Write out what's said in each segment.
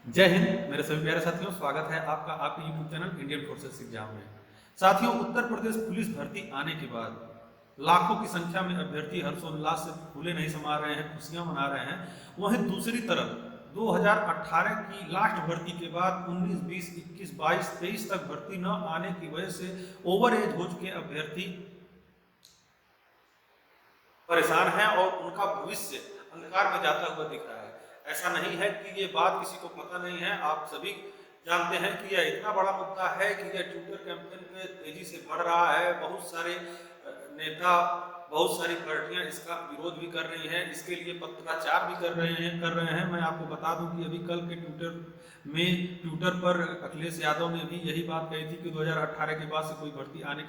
जय हिंद मेरे सभी प्यारे साथियों, स्वागत है आपका आपके YouTube channel Indian forces exam में। साथियों, उत्तर प्रदेश पुलिस भर्ती आने के बाद लाखों की संख्या में अभ्यर्थी हर्षोल्लास से फूले नहीं समा रहे हैं, खुशियां मना रहे हैं। वहीं दूसरी तरफ 2018 की लास्ट भर्ती के बाद 19, 20, 21, 22, 23 तक भर्ती न आने की वजह से ओवर एज हो चुके अभ्यर्थी परेशान हैं और उनका भविष्य अंधकार में जाता हुआ दिख रहा है। ऐसा नहीं है कि ये बात किसी को पता नहीं है, आप सभी जानते हैं कि यह इतना बड़ा मुद्दा है कि यह ट्विटर कैंपेन पे तेजी से बढ़ रहा है। बहुत सारे नेता, बहुत सारी पार्टियां इसका विरोध भी कर रही हैं, इसके लिए पत्राचार भी कर रहे हैं। मैं आपको बता दूं कि अभी कल के ट्विटर पर अखिलेश यादव ने भी यही बात कही थी कि 2018 के बाद से कोई भर्ती न आने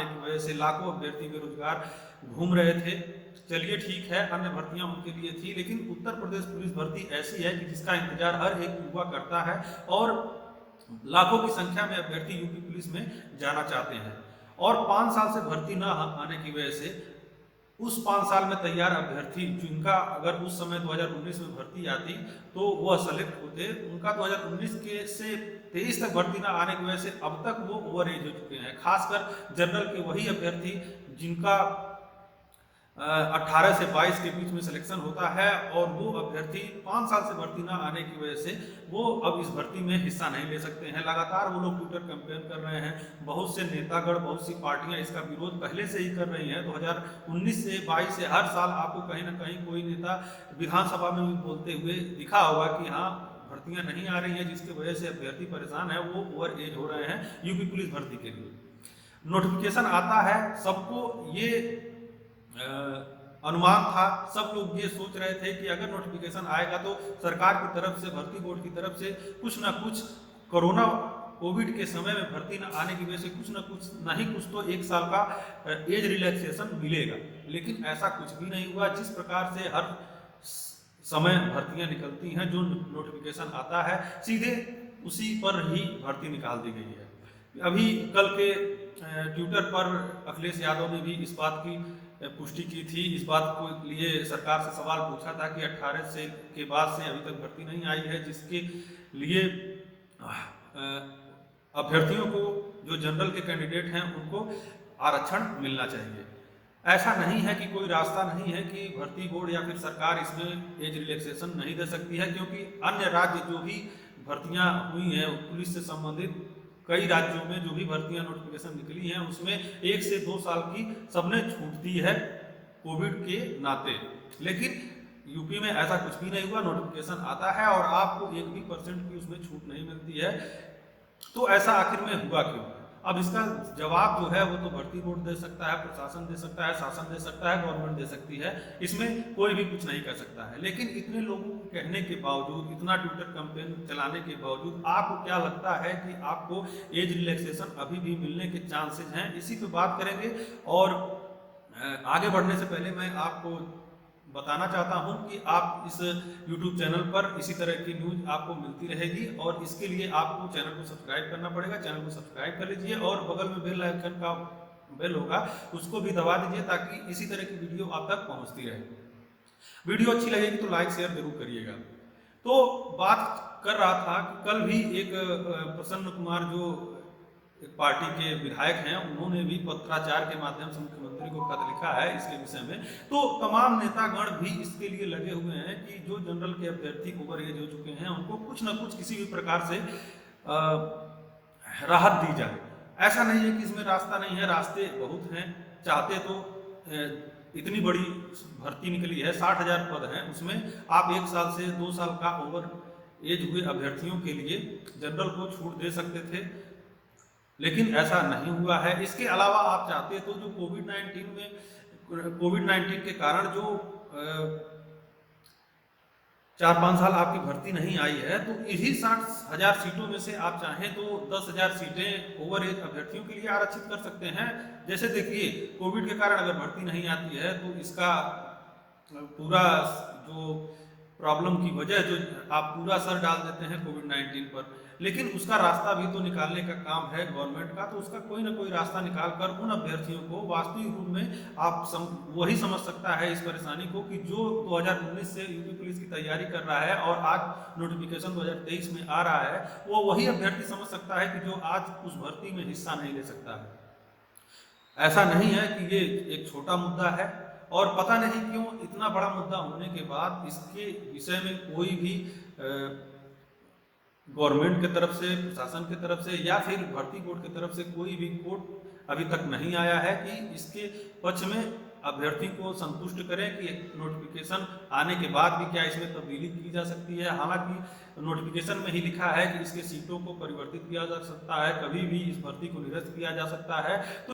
की वजह से लाखों अभ्यर्थी बेरोजगार घूम रहे थे। चलिए ठीक है, अन्य भर्तियां उनके लिए थी, लेकिन उत्तर प्रदेश पुलिस भर्ती ऐसी है कि जिसका इंतजार हर एक युवा करता है और लाखों की संख्या में अभ्यर्थी यूपी पुलिस में जाना चाहते हैं। और 5 साल से भर्ती न आने की वजह से उस 5 साल में तैयार अभ्यर्थी जिनका अगर उस समय 2019 में भर्ती आती तो वह सेलेक्ट होते, उनका 2019 के से 23 तक भर्ती न आने की वजह से अब तक वो ओवर एज हो चुके हैं। खासकर जनरल के वही अभ्यर्थी जिनका 18 से 22 के बीच में सिलेक्शन होता है और वो अभ्यर्थी 5 साल से भर्ती ना आने की वजह से वो अब इस भर्ती में हिस्सा नहीं ले सकते हैं। लगातार वो लोग ट्विटर कैंपेन कर रहे हैं। बहुत से नेतागण, बहुत सी पार्टियां इसका विरोध पहले से ही कर रही हैं। 2019 से 22 से हर साल आपको कहीं ना कहीं कोई नेता विधानसभा में भी बोलते हुए दिखा होगा कि हाँ, भर्तियां नहीं आ रही हैं, जिसकी वजह से अभ्यर्थी परेशान है, वो ओवर एज हो रहे हैं यूपी पुलिस भर्ती के लिए। नोटिफिकेशन आता है, सबको ये अनुमान था, सब लोग ये सोच रहे थे कि अगर नोटिफिकेशन आएगा तो सरकार की तरफ से, भर्ती बोर्ड की तरफ से कुछ ना कुछ कोविड के समय में भर्ती न आने की वजह से कुछ ना कुछ तो 1 साल का एज रिलैक्सेशन मिलेगा। लेकिन ऐसा कुछ भी नहीं हुआ। जिस प्रकार से हर समय भर्तियां निकलती हैं, जो नोटिफिकेशन आता है सीधे उसी पर ही भर्ती निकाल दी गई है। अभी कल के ट्विटर पर अखिलेश यादव ने भी इस बात की पुष्टि की थी। इस बात को लिए सरकार से सवाल पूछा था कि 18 से के बाद से अभी तक भर्ती नहीं आई है, जिसके लिए अभ्यर्थियों को, जो जनरल के कैंडिडेट हैं, उनको आरक्षण मिलना चाहिए। ऐसा नहीं है कि कोई रास्ता नहीं है कि भर्ती बोर्ड या फिर सरकार इसमें एज रिलैक्सेशन नहीं दे सकती है, क्योंकि अन्य राज्य जो भी भर्तियां हुई हैं पुलिस से संबंधित, कई राज्यों में जो भी भर्तियां नोटिफिकेशन निकली हैं उसमें 1 से 2 साल की सबने छूट दी है कोविड के नाते। लेकिन यूपी में ऐसा कुछ भी नहीं हुआ। नोटिफिकेशन आता है और आपको 1 भी % की उसमें छूट नहीं मिलती है। तो ऐसा आखिर में हुआ क्यों? अब इसका जवाब जो है वो तो भर्ती बोर्ड दे सकता है, प्रशासन दे सकता है, शासन दे सकता है, गवर्नमेंट दे सकती है। इसमें कोई भी कुछ नहीं कर सकता है। लेकिन इतने लोगों के कहने के बावजूद, इतना ट्विटर कैंपेन चलाने के बावजूद, आपको क्या लगता है कि आपको एज रिलैक्सेशन अभी भी मिलने के चांसेस हैं? इसी पे बात करेंगे। और आगे बढ़ने से पहले मैं आपको बताना चाहता हूं कि आप इस YouTube चैनल पर इसी तरह की न्यूज आपको मिलती रहेगी और इसके लिए आपको चैनल को सब्सक्राइब करना पड़ेगा। चैनल को सब्सक्राइब कर लीजिए और बगल में बेल आइकन का बेल होगा, उसको भी दबा दीजिए ताकि इसी तरह की वीडियो आप तक पहुंचती रहे। वीडियो अच्छी लगेगी तो लाइक शेयर जरूर करिएगा। तो बात कर रहा था कि कल भी एक प्रसन्न कुमार, जो एक पार्टी के विधायक हैं, उन्होंने भी पत्राचार के माध्यम से मुख्यमंत्री को खत लिखा है इसके विषय में। तो तमाम नेतागण भी इसके लिए लगे हुए हैं कि जो जनरल के अभ्यर्थी ओवर एज हो चुके हैं उनको कुछ ना कुछ किसी भी प्रकार से राहत दी जाए। ऐसा नहीं है कि इसमें रास्ता नहीं है, रास्ते बहुत हैं। चाहते तो इतनी बड़ी भर्ती निकली है, 60,000 पद हैं, उसमें आप 1 साल से 2 साल का ओवर एज हुए अभ्यर्थियों के लिए जनरल को छूट दे सकते थे, लेकिन ऐसा नहीं हुआ है। इसके अलावा आप चाहते तो जो कोविड-19 के कारण जो 4-5 साल आपकी भर्ती नहीं आई है, तो इसी 60,000 सीटों में से आप चाहें तो 10,000 सीटें ओवर एज अभ्यर्थियों के लिए आरक्षित कर सकते हैं। जैसे देखिए, कोविड के कारण अगर भर्ती नहीं आती है तो इसका पूरा जो प्रॉब्लम की वजह जो आप पूरा असर डाल देते हैं कोविड-19 पर, लेकिन उसका रास्ता भी तो निकालने का काम है गवर्नमेंट का, तो उसका कोई ना कोई रास्ता निकाल कर उन अभ्यर्थियों को वास्तविक रूप में वही समझ सकता है इस परेशानी को कि जो 2019 से यूपी पुलिस की तैयारी कर रहा है और आज नोटिफिकेशन 2023 में आ रहा है, वो वही अभ्यर्थी समझ सकता है कि जो आज उस भर्ती में हिस्सा नहीं ले सकता है। ऐसा नहीं है कि ये एक छोटा मुद्दा है, और पता नहीं क्यों इतना बड़ा मुद्दा होने के बाद इसके विषय में कोई भी गवर्नमेंट की तरफ से, प्रशासन की तरफ से या फिर भर्ती बोर्ड की तरफ से कोई भी कोर्ट अभी तक नहीं आया है कि इसके पक्ष में अभ्यर्थी को संतुष्ट करें कि नोटिफिकेशन आने के बाद भी क्या इसमें तब्दीली की जा सकती है। हालांकि नोटिफिकेशन में ही लिखा है कि इसके सीटों को परिवर्तित किया जा सकता है, कभी भी इस भर्ती को निरस्त किया जा सकता है। तो